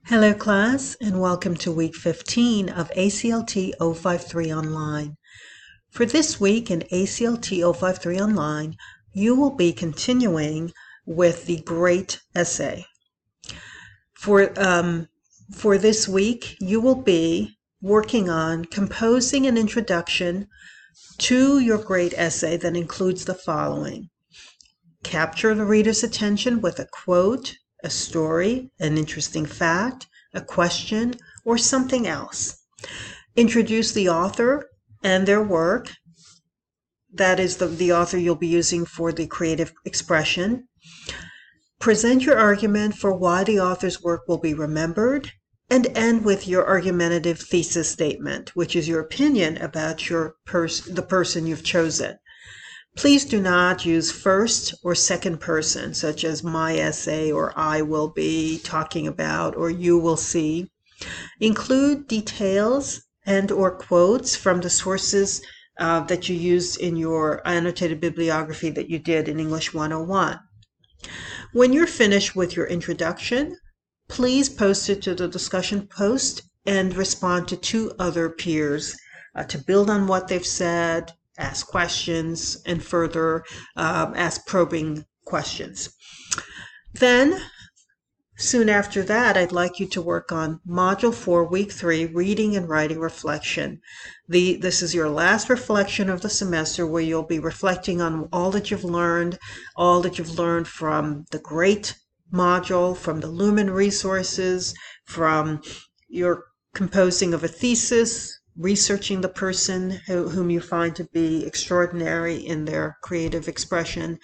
Hello class, and welcome to week 15 of ACLT 053 Online. For this week in ACLT 053 Online, you will be continuing with the Great Essay. For this week, you will be working on composing an introduction to your great essay that includes the following. Capture the reader's attention with a quote, a story, an interesting fact, a question, or something else. Introduce the author and their work. That is the author you'll be using for the creative expression. Present your argument for why the author's work will be remembered, and end with your argumentative thesis statement, which is your opinion about the person you've chosen. Please do not use first or second person, such as my essay or I will be talking about or you will see. Include details and or quotes from the sources that you used in your annotated bibliography that you did in English 101. When you're finished with your introduction, please post it to the discussion post and respond to two other peers to build on what they've said, ask questions, and further ask probing questions. Then, soon after that, I'd like you to work on Module 4, Week 3, Reading and Writing Reflection. This is your last reflection of the semester where you'll be reflecting on all that you've learned from the great module, from the Lumen resources, from your composing of a thesis, researching the person whom you find to be extraordinary in their creative expression.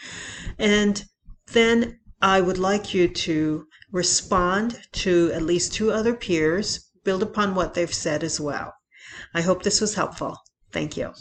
And then I would like you to respond to at least two other peers, build upon what they've said as well. I hope this was helpful. Thank you.